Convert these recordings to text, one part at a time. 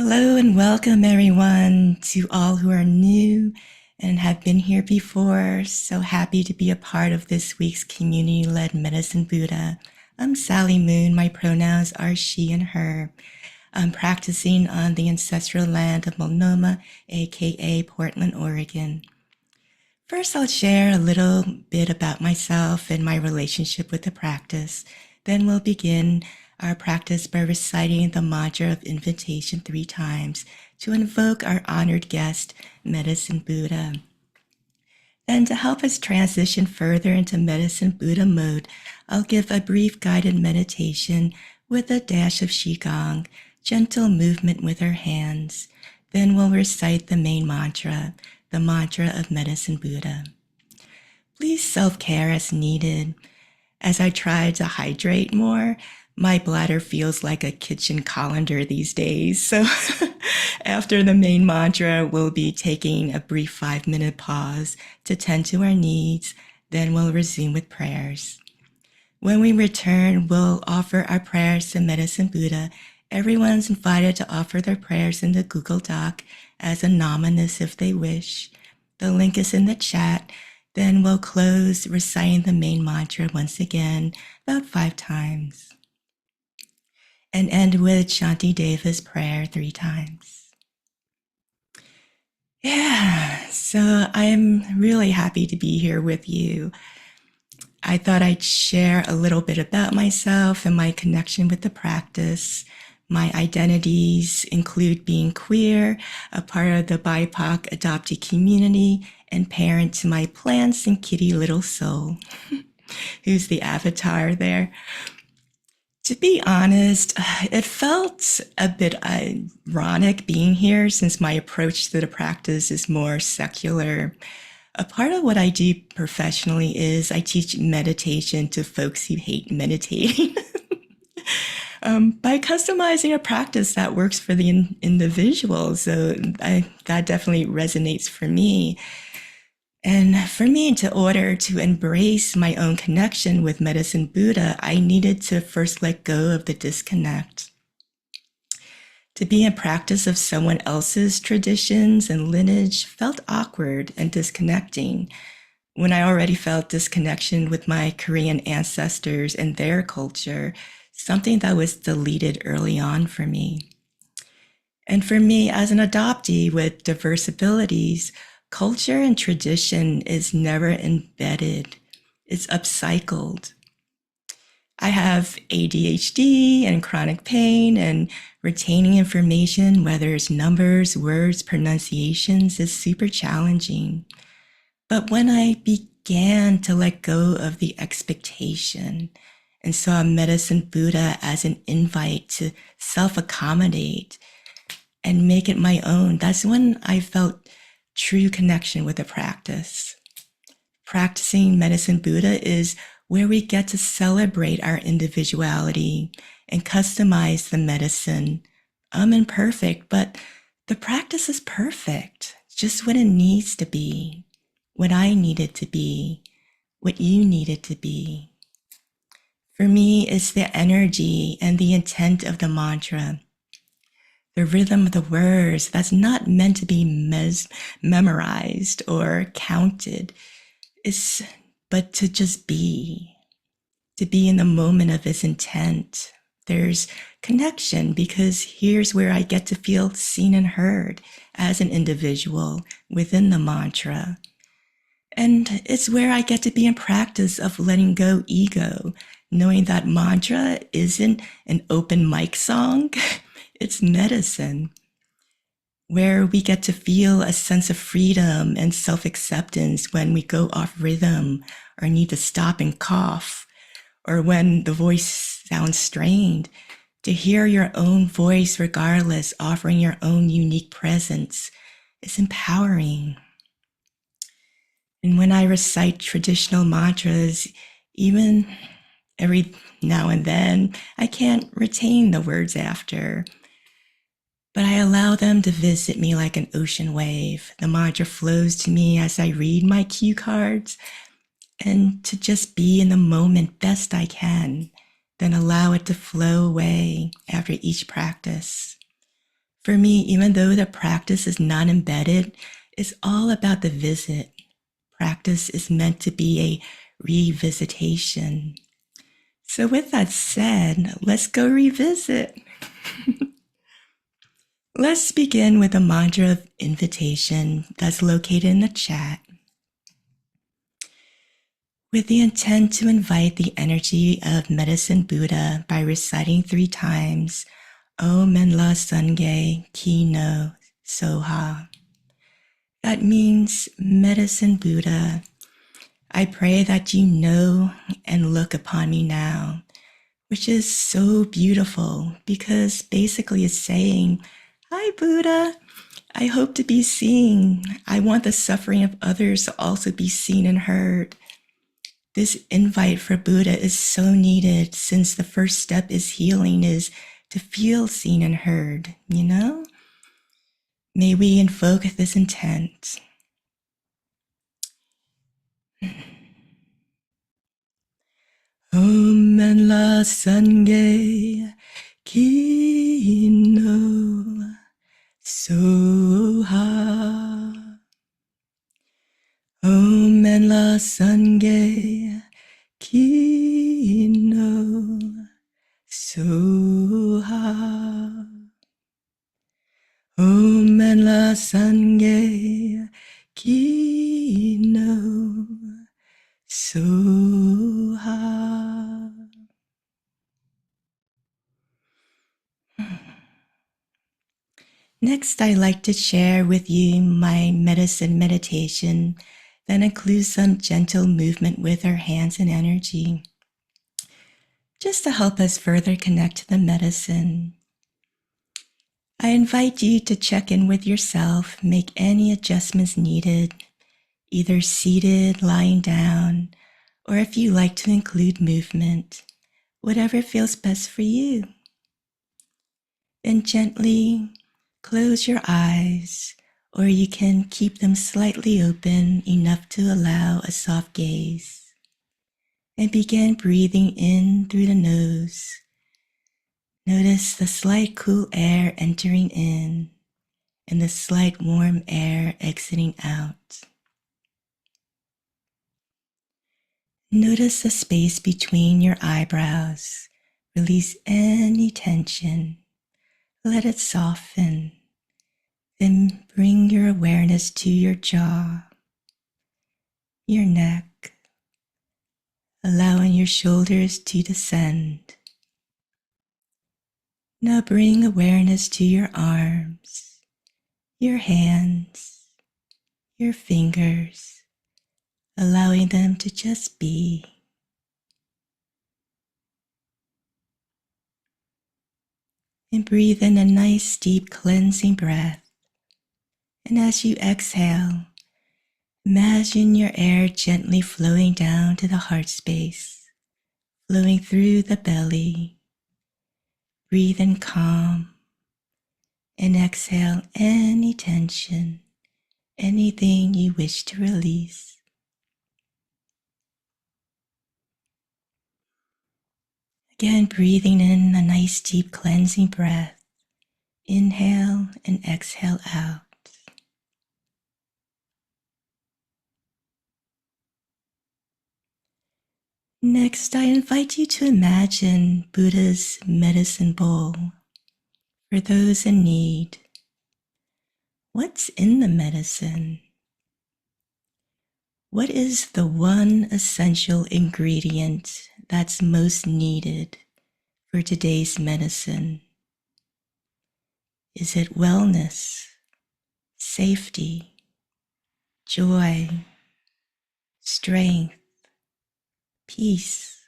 Hello and welcome everyone to all who are new and have been here before. So happy to be a part of this week's community-led Medicine Buddha. I'm Sally Moon. My pronouns are she and her. I'm practicing on the ancestral land of Multnomah, aka Portland, Oregon. First, I'll share a little bit about myself and my relationship with the practice. Then we'll begin our practice by reciting the mantra of invitation 3 times to invoke our honored guest, Medicine Buddha. Then to help us transition further into Medicine Buddha mode, I'll give a brief guided meditation with a dash of Qigong, gentle movement with our hands. Then we'll recite the main mantra, the mantra of Medicine Buddha. Please self-care as needed. As I try to hydrate more, my bladder feels like a kitchen colander these days. So after the main mantra, we'll be taking a brief 5-minute pause to tend to our needs. Then we'll resume with prayers. When we return, we'll offer our prayers to Medicine Buddha. Everyone's invited to offer their prayers in the Google Doc as anonymous if they wish. The link is in the chat. Then we'll close reciting the main mantra once again, about 5 times. And end with Shanti Deva's prayer 3 times. Yeah, so I'm really happy to be here with you. I thought I'd share a little bit about myself and my connection with the practice. My identities include being queer, a part of the BIPOC adoptee community, and parent to my plants and kitty little soul, who's the avatar there. To be honest, it felt a bit ironic being here since my approach to the practice is more secular. A part of what I do professionally is I teach meditation to folks who hate meditating. By customizing a practice that works for the individual. So that definitely resonates for me. And for me, in order to embrace my own connection with Medicine Buddha, I needed to first let go of the disconnect. To be in practice of someone else's traditions and lineage felt awkward and disconnecting when I already felt disconnection with my Korean ancestors and their culture, something that was deleted early on for me. And for me, as an adoptee with diverse abilities, culture and tradition is never embedded. It's upcycled. I have ADHD and chronic pain, and retaining information, whether it's numbers, words, pronunciations, is super challenging. But when I began to let go of the expectation and saw Medicine Buddha as an invite to self-accommodate and make it my own, that's when I felt true connection with the practice. Practicing Medicine Buddha is where we get to celebrate our individuality and customize the medicine. I'm imperfect, but the practice is perfect, just what it needs to be, what I needed to be, what you needed to be. For me, it's the energy and the intent of the mantra, the rhythm of the words that's not meant to be memorized or counted, but to just be, to be in the moment of its intent. There's connection because here's where I get to feel seen and heard as an individual within the mantra. And it's where I get to be in practice of letting go ego, knowing that mantra isn't an open mic song. It's medicine, where we get to feel a sense of freedom and self-acceptance when we go off rhythm or need to stop and cough, or when the voice sounds strained. To hear your own voice regardless, offering your own unique presence, is empowering. And when I recite traditional mantras, even every now and then, I can't retain the words after, but I allow them to visit me like an ocean wave. The mantra flows to me as I read my cue cards, and to just be in the moment best I can, then allow it to flow away after each practice. For me, even though the practice is not embedded, it's all about the visit. Practice is meant to be a revisitation. So with that said, let's go revisit. Let's begin with a mantra of invitation that's located in the chat, with the intent to invite the energy of Medicine Buddha by reciting 3 times Om Menla Sangye Ki No Soha. That means, Medicine Buddha, I pray that you know and look upon me now, which is so beautiful because basically it's saying, hi Buddha, I hope to be seen. I want the suffering of others to also be seen and heard. This invite for Buddha is so needed since the first step is healing, is to feel seen and heard, you know? May we invoke this intent. Om Menla Sangye Ki No Soha. Om Menla Sangye Ki No Soha. Om Menla Sangye Ki No Soha. Next, I'd like to share with you my medicine meditation that includes some gentle movement with our hands and energy, just to help us further connect to the medicine. I invite you to check in with yourself, make any adjustments needed, either seated, lying down, or if you like to include movement, whatever feels best for you. Then gently close your eyes, or you can keep them slightly open enough to allow a soft gaze. And begin breathing in through the nose. Notice the slight cool air entering in and the slight warm air exiting out. Notice the space between your eyebrows. Release any tension. Let it soften. Then bring your awareness to your jaw, your neck, allowing your shoulders to descend. Now bring awareness to your arms, your hands, your fingers, allowing them to just be. And breathe in a nice, deep, cleansing breath. And as you exhale, imagine your air gently flowing down to the heart space, flowing through the belly. Breathe in calm and exhale any tension, anything you wish to release. Again, breathing in a nice, deep, cleansing breath. Inhale and exhale out. Next, I invite you to imagine Buddha's medicine bowl. For those in need, what's in the medicine? What is the one essential ingredient that's most needed for today's medicine? Is it wellness, safety, joy, strength, peace,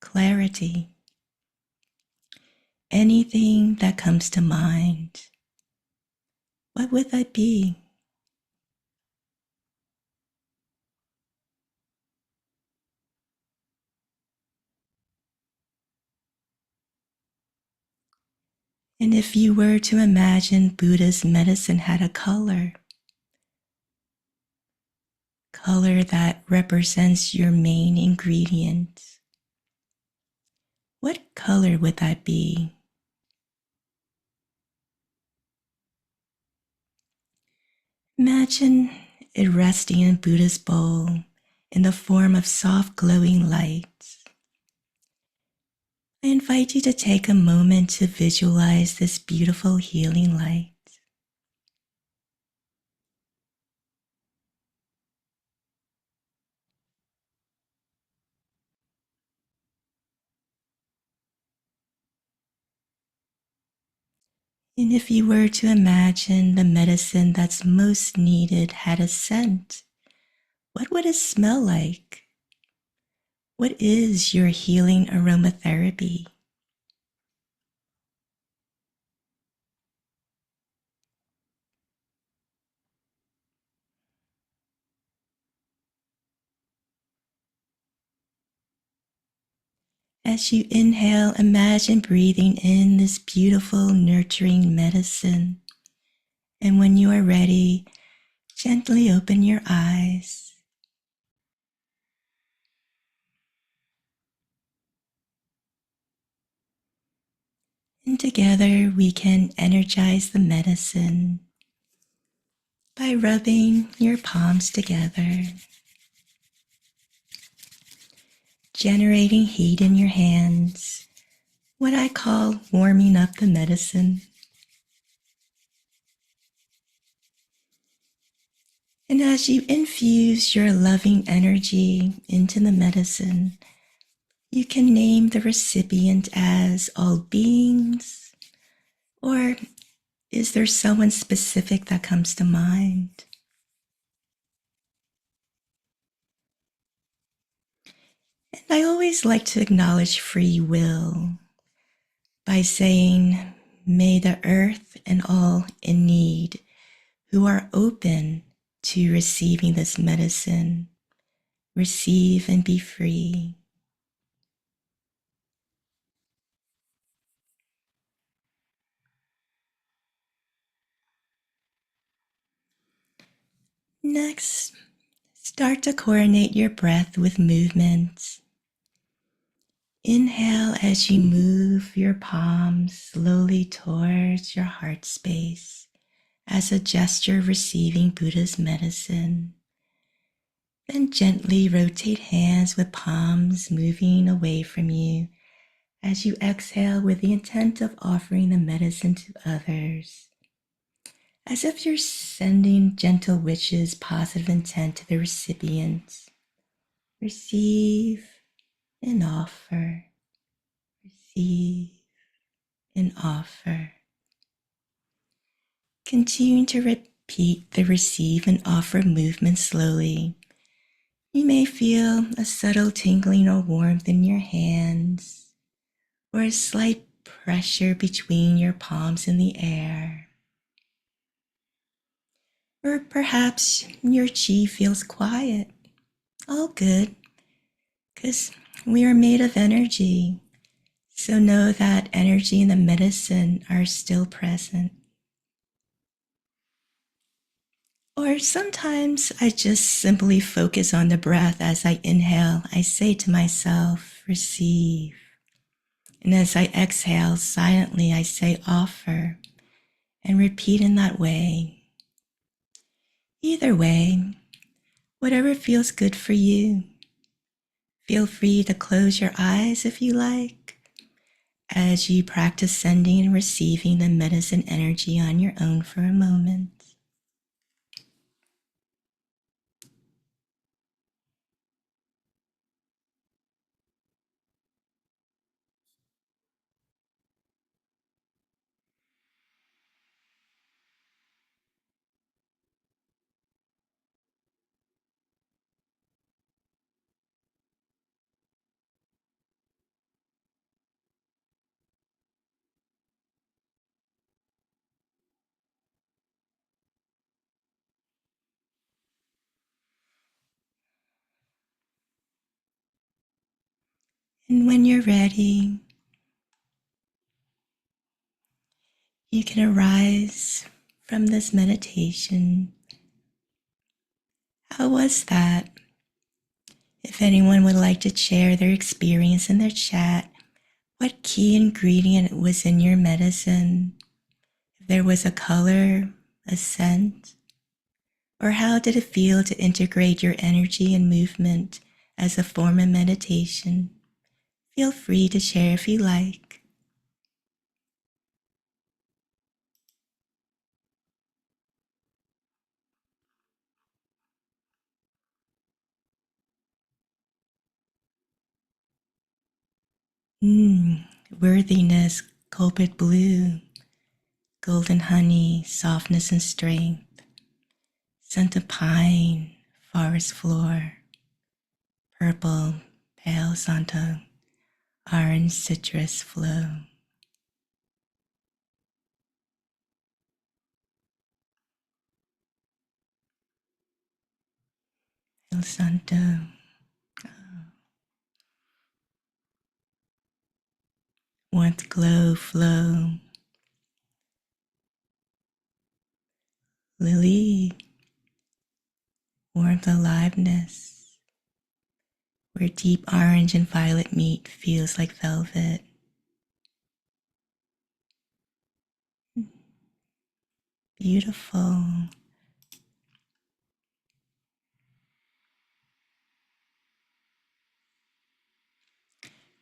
clarity? Anything that comes to mind, what would that be? And if you were to imagine Buddha's medicine had a color that represents your main ingredient, what color would that be? Imagine it resting in Buddha's bowl in the form of soft glowing light. I invite you to take a moment to visualize this beautiful healing light. And if you were to imagine the medicine that's most needed had a scent, what would it smell like? What is your healing aromatherapy? As you inhale, imagine breathing in this beautiful, nurturing medicine. And when you are ready, gently open your eyes. And together we can energize the medicine by rubbing your palms together, generating heat in your hands, what I call warming up the medicine. And as you infuse your loving energy into the medicine, you can name the recipient as all beings, or is there someone specific that comes to mind? And I always like to acknowledge free will by saying, may the earth and all in need who are open to receiving this medicine receive and be free. Next, start to coordinate your breath with movement. Inhale as you move your palms slowly towards your heart space as a gesture of receiving Buddha's medicine. Then gently rotate hands with palms moving away from you as you exhale with the intent of offering the medicine to others, as if you're sending gentle wishes, positive intent to the recipient. Receive and offer. Receive and offer. Continue to repeat the receive and offer movement slowly. You may feel a subtle tingling or warmth in your hands, or a slight pressure between your palms in the air. Or perhaps your chi feels quiet. All good, because we are made of energy. So know that energy and the medicine are still present. Or sometimes I just simply focus on the breath as I inhale. I say to myself, receive. And as I exhale silently, I say offer and repeat in that way. Either way, whatever feels good for you. Feel free to close your eyes if you like as you practice sending and receiving the medicine energy on your own for a moment. And when you're ready, you can arise from this meditation. How was that? If anyone would like to share their experience in their chat, what key ingredient was in your medicine? If there was a color, a scent, Or how did it feel to integrate your energy and movement as a form of meditation? Feel free to share if you like. Worthiness, copet blue, golden honey, softness and strength, scent of pine, forest floor, purple, pale santo, orange citrus flow. El santo, warmth, glow, flow, lily, warmth, aliveness, where deep orange and violet meet feels like velvet. Beautiful.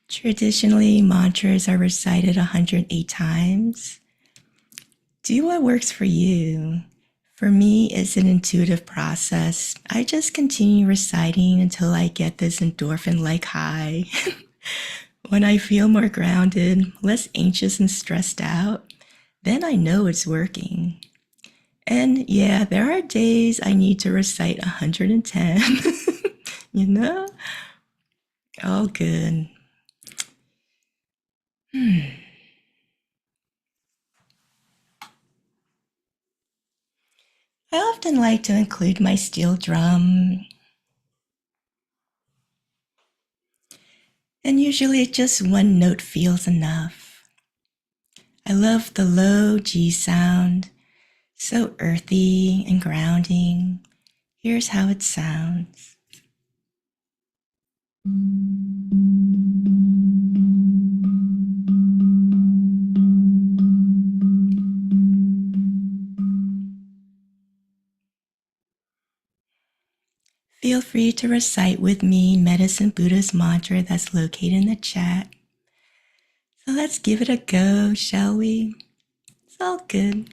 Traditionally, mantras are recited 108 times. Do what works for you. For me, it's an intuitive process. I just continue reciting until I get this endorphin-like high. When I feel more grounded, less anxious and stressed out, then I know it's working. And yeah, there are days I need to recite 110, you know? All good. I often like to include my steel drum, and usually just one note feels enough. I love the low G sound, so earthy and grounding. Here's how it sounds. Feel free to recite with me Medicine Buddha's mantra that's located in the chat. So let's give it a go, shall we? It's all good.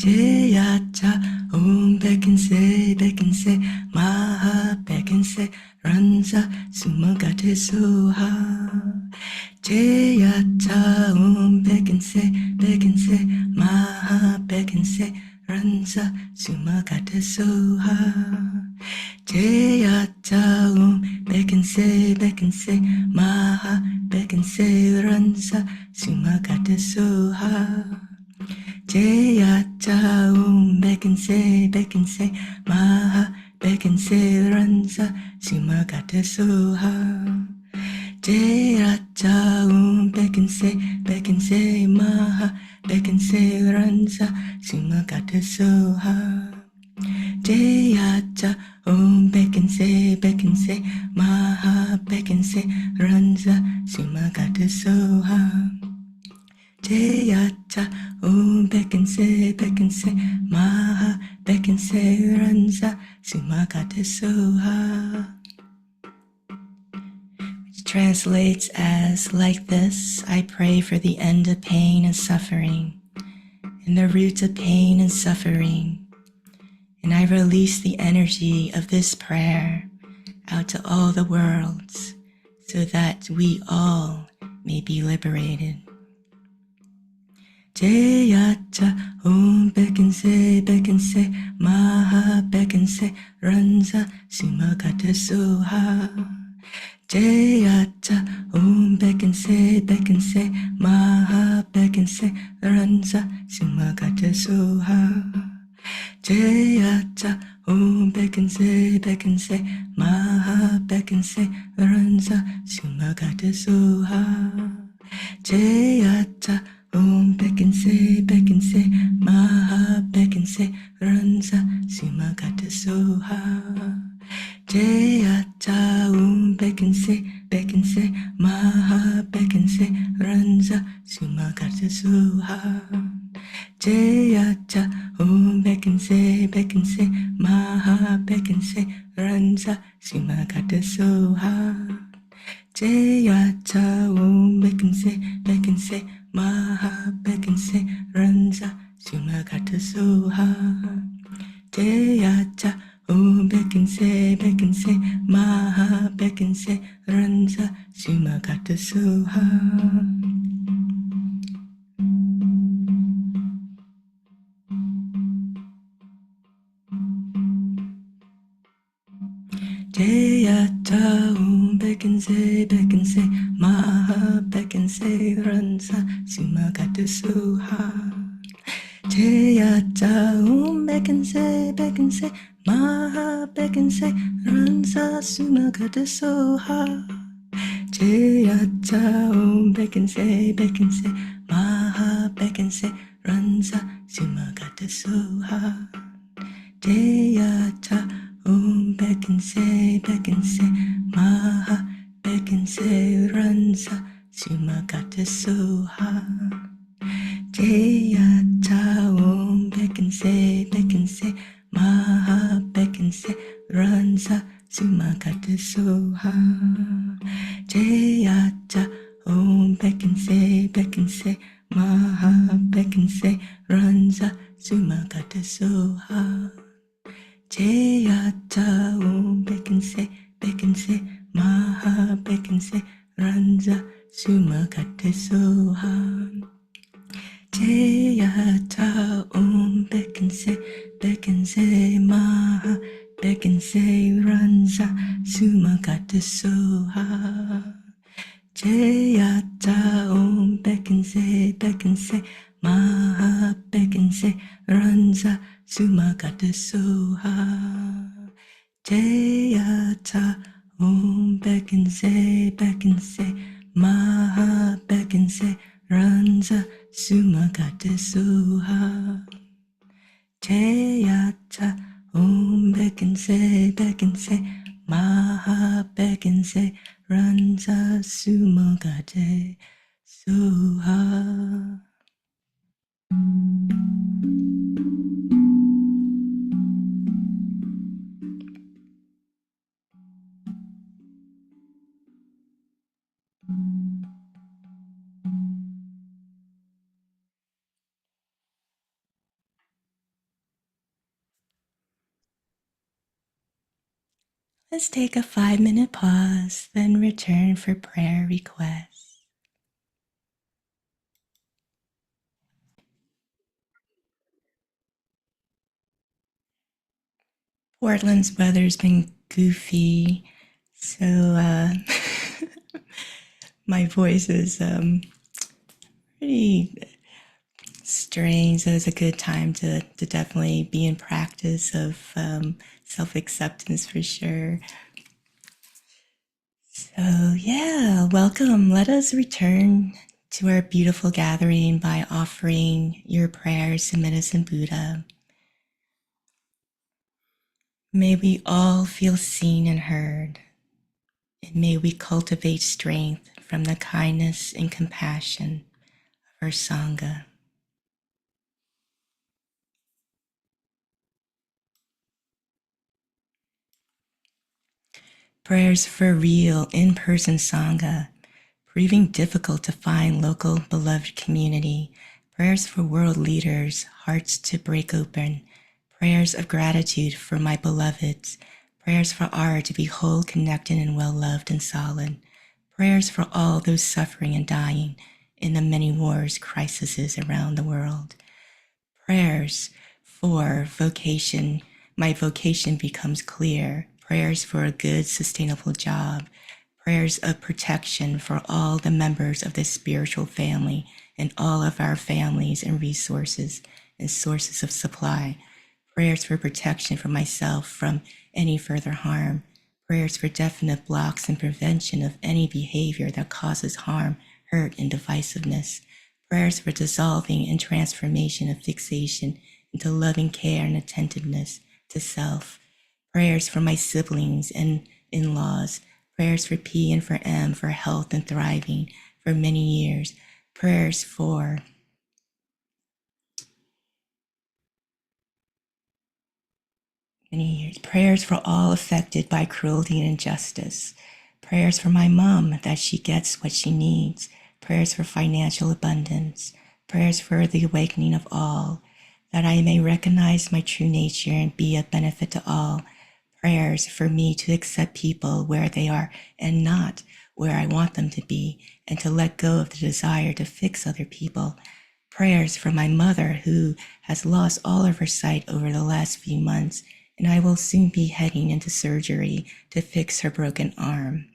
Jayata Om Bekinse Maha Bekinse Ranza Sumagate Soha Jayata Om Bekinse Maha Bekinse Ranza Sumagate Soha Jayata Om Bekinse Maha Bekinse Ranza Sumagate Soha Jayata Bekinse Maha Bekinse Ranza Sumagata Soha Jayata Bekinse Maha Bekinse Ranza Sumagata Soha Jayata Bekinse Maha Bekinse Ranza Sumagata Soha Jayata Bekinse Maha Bekinse Ranza Sumagata Soha, which translates as, like this, I pray for the end of pain and suffering, and the root of pain and suffering, and I release the energy of this prayer out to all the worlds, so that we all may be liberated. Jayata Bekinse Maha Bekinse Ranza Sumagata Soha Jayata Bekinse Maha Bekinse Ranza Sumagata Soha Jayata Bekinse Maha Bekinse Sumagata Soha. Jayata Om Bekinse Maha Bekinse Ranza Sumagata Soha. Jayata Bekinse Maha Bekinse Ranza Sumagata Soha. Jayata Bekinse Maha Bekinse Ranza Sumagata Soha. Jayata Bekinse Maha Bekinse Ranza Sumagata Soha. Jayata Bekinse Maha Bekinse Ranza Sumagata Soha. Jayata Bekinse Maha Bekinse Ranza Sumagata Soha. Jayata Bekinse Maha Bekinse Ranza Sumagata Soha. Jayata Bekinse Maha Bekinse Ranza Sumagata Soha. Jayata Bekinse Maha Bekinse Ranza Sumagata Soha. Jayata Bekinse Maha Bekinse Ranza Sumagata Soha. Jayata Bekinse Maha Bekinse Ranza Sumagata Soha. Jayata Bekinse Maha Bekinse Ranza Sumagata Soha. Jayata Bekinse Maha Bekinse Ranza Sumagata Soha. Jayata Bekinse Maha Bekinse Ranza Sumagata Soha. Jayata Bekinse Maha Bekinse Ranza Sumagata Soha. Jayata Bekinse Maha Bekinse Ranza Sumagata Soha. Let's take a 5-minute pause, then return for prayer requests. Portland's weather's been goofy, so my voice is pretty strange. So it's a good time to definitely be in practice of self-acceptance for sure. So yeah, welcome. Let us return to our beautiful gathering by offering your prayers to Medicine Buddha. May we all feel seen and heard, and may we cultivate strength from the kindness and compassion of our Sangha. Prayers for real in-person Sangha, proving difficult to find local beloved community. Prayers for world leaders, hearts to break open. Prayers of gratitude for my beloveds. Prayers for art to be whole, connected, and well-loved and solid. Prayers for all those suffering and dying in the many wars, crises around the world. Prayers for vocation. My vocation becomes clear. Prayers for a good, sustainable job. Prayers of protection for all the members of the spiritual family and all of our families and resources and sources of supply. Prayers for protection for myself from any further harm. Prayers for definite blocks and prevention of any behavior that causes harm, hurt, and divisiveness. Prayers for dissolving and transformation of fixation into loving care and attentiveness to self. Prayers for my siblings and in-laws. Prayers for P and for M for health and thriving for many years. Prayers for many years. Prayers for all affected by cruelty and injustice. Prayers for my mom that she gets what she needs. Prayers for financial abundance. Prayers for the awakening of all, that I may recognize my true nature and be of benefit to all. Prayers for me to accept people where they are and not where I want them to be, and to let go of the desire to fix other people. Prayers for my mother who has lost all of her sight over the last few months, and I will soon be heading into surgery to fix her broken arm.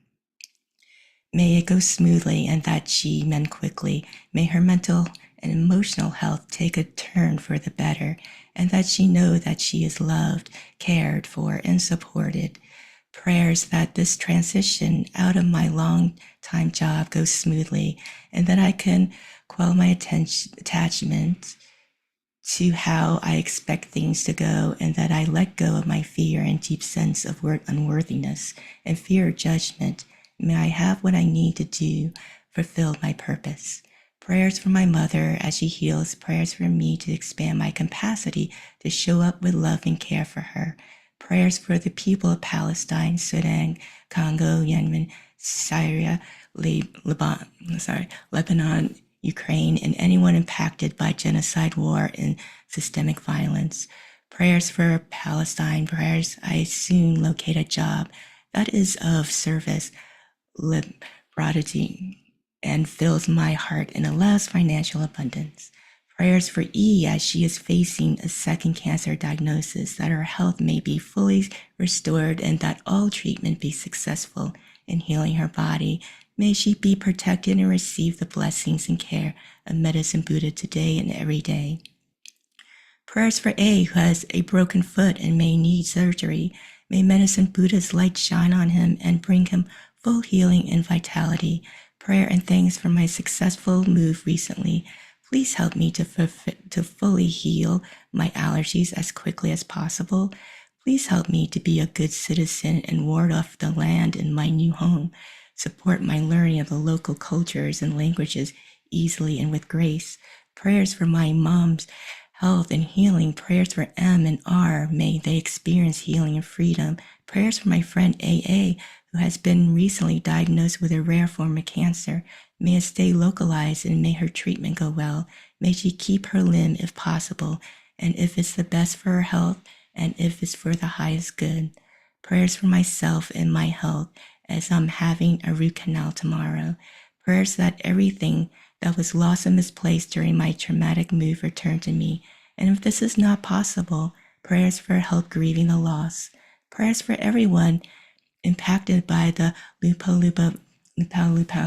May it go smoothly and that she mend quickly. May her mental and emotional health take a turn for the better, and that she know that she is loved, cared for, and supported. Prayers that this transition out of my long-time job goes smoothly, and that I can quell my attachment to how I expect things to go, and that I let go of my fear and deep sense of unworthiness and fear of judgment. May I have what I need to do, fulfill my purpose. Prayers for my mother as she heals. Prayers for me to expand my capacity to show up with love and care for her. Prayers for the people of Palestine, Sudan, Congo, Yemen, Syria, Lebanon, Ukraine, and anyone impacted by genocide, war, and systemic violence. Prayers for Palestine. Prayers I soon locate a job that is of service, liberty, and fills my heart and allows financial abundance. Prayers for E as she is facing a second cancer diagnosis, that her health may be fully restored and that all treatment be successful in healing her body. May she be protected and receive the blessings and care of Medicine Buddha today and every day. Prayers for A who has a broken foot and may need surgery. May Medicine Buddha's light shine on him and bring him full healing and vitality. Prayer and thanks for my successful move recently. Please help me to fully heal my allergies as quickly as possible. Please help me to be a good citizen and ward off the land in my new home. Support my learning of the local cultures and languages easily and with grace. Prayers for my mom's health and healing. Prayers for M and R. May they experience healing and freedom. Prayers for my friend AA, who has been recently diagnosed with a rare form of cancer. May it stay localized and may her treatment go well. May she keep her limb if possible, and if it's the best for her health, and if it's for the highest good. Prayers for myself and my health as I'm having a root canal tomorrow. Prayers that everything that was lost and misplaced during my traumatic move return to me. And if this is not possible, prayers for help grieving the loss. Prayers for everyone impacted by the Lupa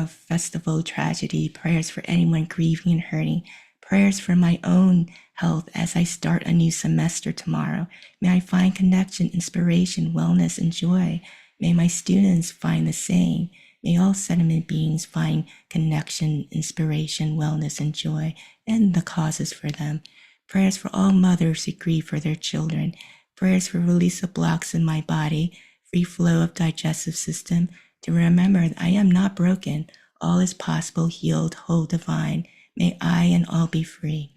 Festival tragedy. Prayers for anyone grieving and hurting. Prayers for my own health as I start a new semester tomorrow. May I find connection, inspiration, wellness, and joy. May my students find the same. May all sentiment beings find connection, inspiration, wellness, and joy, and the causes for them. Prayers for all mothers who grieve for their children. Prayers for release of blocks in my body, free flow of digestive system, to remember that I am not broken. All is possible, healed, whole, divine. May I and all be free.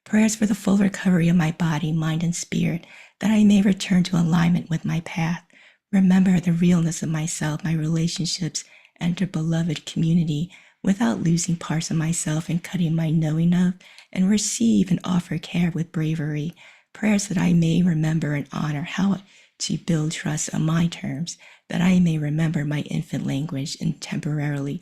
Prayers for the full recovery of my body, mind, and spirit, that I may return to alignment with my path. Remember the realness of myself, my relationships, enter beloved community without losing parts of myself and cutting my knowing of, and receive and offer care with bravery. Prayers that I may remember and honor how to build trust on my terms, that I may remember my infant language and temporarily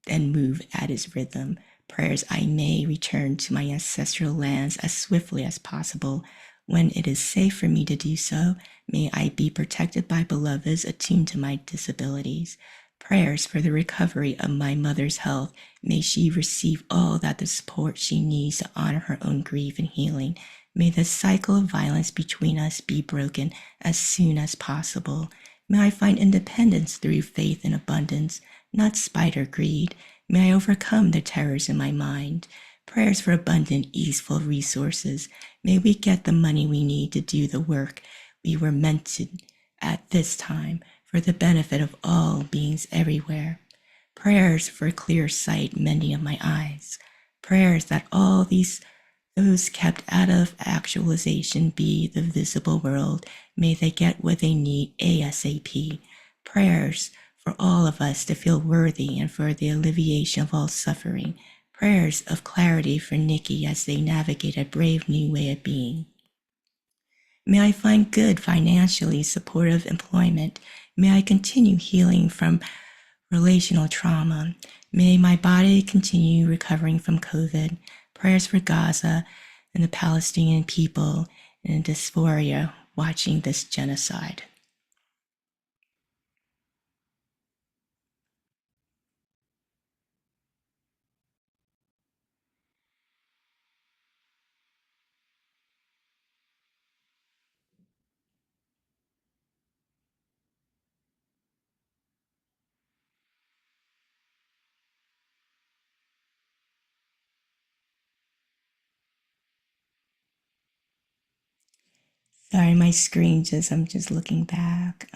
and move at its rhythm. Prayers I may return to my ancestral lands as swiftly as possible. When it is safe for me to do so, may I be protected by beloveds attuned to my disabilities. Prayers for the recovery of my mother's health. May she receive all that the support she needs to honor her own grief and healing. May the cycle of violence between us be broken as soon as possible. May I find independence through faith and abundance, not spite or greed. May I overcome the terrors in my mind. Prayers for abundant, easeful resources. May we get the money we need to do the work we were meant to at this time for the benefit of all beings everywhere. Prayers for clear sight, mending of my eyes. Prayers that all those kept out of actualization be the visible world. May they get what they need ASAP. Prayers for all of us to feel worthy and for the alleviation of all suffering. Prayers of clarity for Nikki as they navigate a brave new way of being. May I find good, financially supportive employment. May I continue healing from relational trauma. May my body continue recovering from COVID. Prayers for Gaza and the Palestinian people in dysphoria watching this genocide. Sorry, my screen I'm just looking back.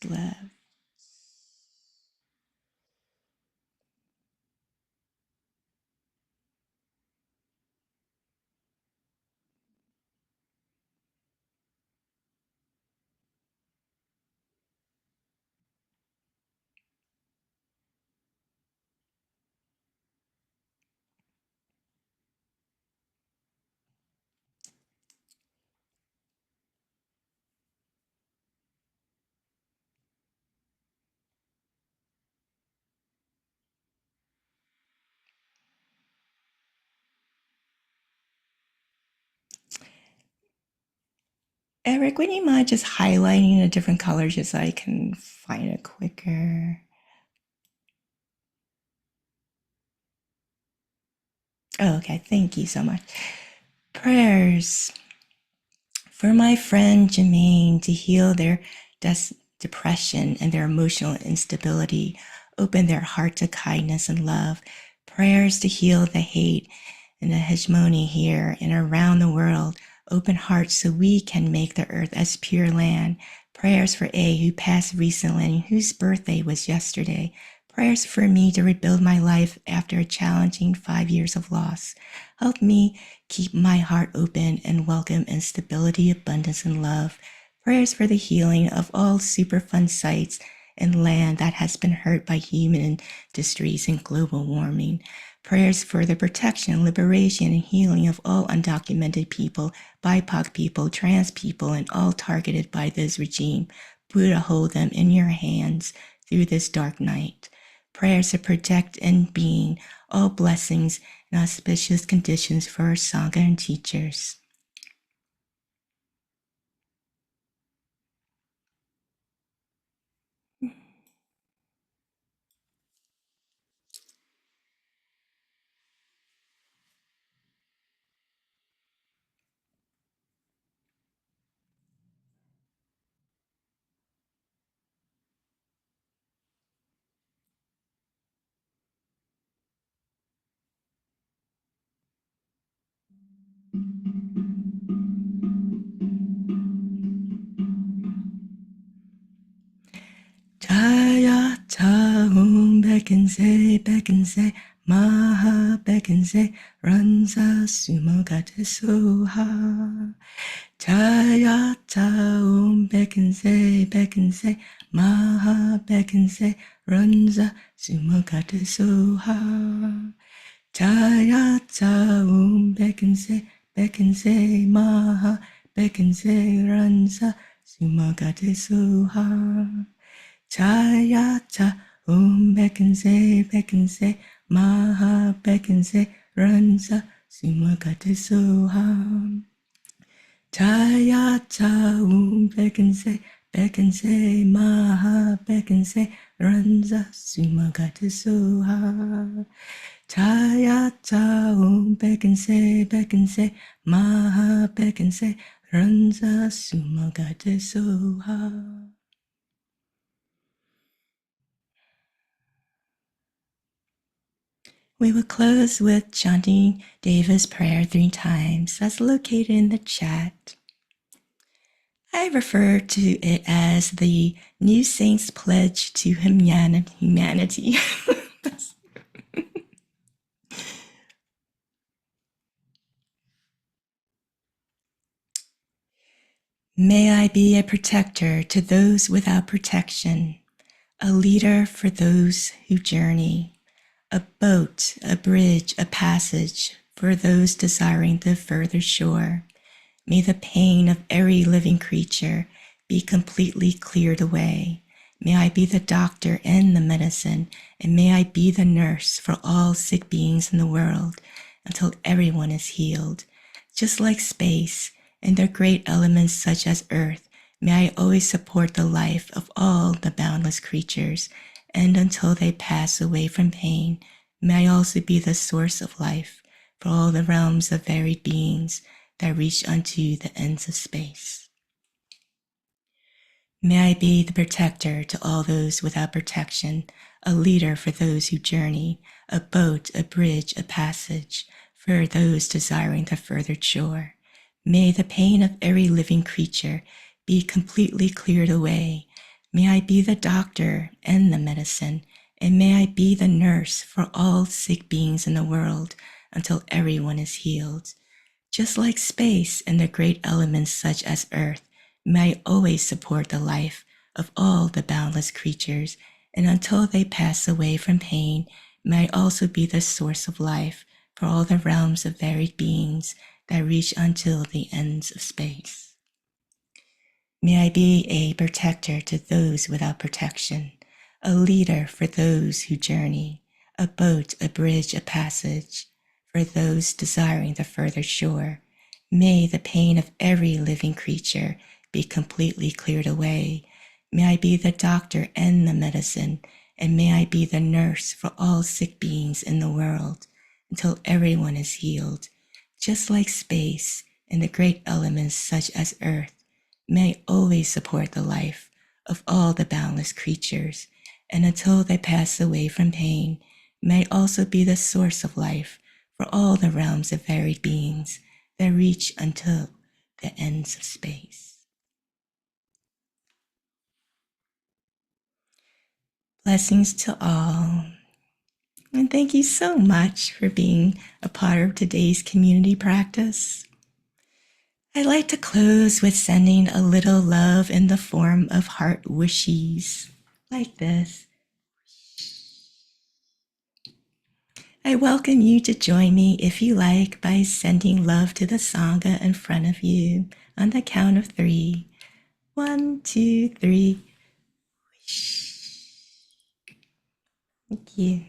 Left. Eric, would you mind just highlighting a different color just so I can find it quicker? Oh, okay, thank you so much. Prayers for my friend Jermaine to heal their depression and their emotional instability, open their heart to kindness and love. Prayers to heal the hate and the hegemony here and around the world. Open hearts so we can make the earth as pure land. Prayers for A, who passed recently and whose birthday was yesterday. Prayers for me to rebuild my life after a challenging 5 years of loss. Help me keep my heart open and welcome instability, abundance, and love. Prayers for the healing of all Superfund sites and land that has been hurt by human industries and global warming. Prayers for the protection, liberation, and healing of all undocumented people, BIPOC people, trans people, and all targeted by this regime. Buddha, hold them in your hands through this dark night. Prayers to protect and being all blessings and auspicious conditions for our Sangha and teachers. Jaya ta bekense, maha bekense, ranza sumo gate soha. Jaya ta bekense, maha bekense, ranza sumo gate soha. Jaya ta bekense, maha bekense, ranza sumo gate soha. Jaya cha bekense, maha bekense, ranza sumagate soha. Jaya cha bekense, maha bekense, ranza sumagate soha. Tayatao bekense, maha bekense, ranza sumagate soha. We will close with chanting Deva's prayer 3 times. That's located in the chat. I refer to it as the New Saints Pledge to Humanity. May I be a protector to those without protection, a leader for those who journey, a boat, a bridge, a passage for those desiring the further shore. May the pain of every living creature be completely cleared away. May I be the doctor and the medicine, and may I be the nurse for all sick beings in the world until everyone is healed. Just like space and the great elements such as earth, may I always support the life of all the boundless creatures, and until they pass away from pain, may I also be the source of life for all the realms of varied beings that reach unto the ends of space. May I be the protector to all those without protection, a leader for those who journey, a boat, a bridge, a passage for those desiring the further shore. May the pain of every living creature be completely cleared away. May I be the doctor and the medicine, and may I be the nurse for all sick beings in the world until everyone is healed. Just like space and the great elements such as earth, may I always support the life of all the boundless creatures, and until they pass away from pain, may I also be the source of life for all the realms of varied beings that reach until the ends of space. May I be a protector to those without protection, a leader for those who journey, a boat, a bridge, a passage for those desiring the further shore. May the pain of every living creature be completely cleared away. May I be the doctor and the medicine, and may I be the nurse for all sick beings in the world until everyone is healed. Just like space and the great elements such as earth, may I always support the life of all the boundless creatures, and until they pass away from pain, may I also be the source of life for all the realms of varied beings that reach until the ends of space. Blessings to all. And thank you so much for being a part of today's community practice. I'd like to close with sending a little love in the form of heart wishes, like this. I welcome you to join me if you like by sending love to the Sangha in front of you on the count of 3. 1, 2, 3. Thank you.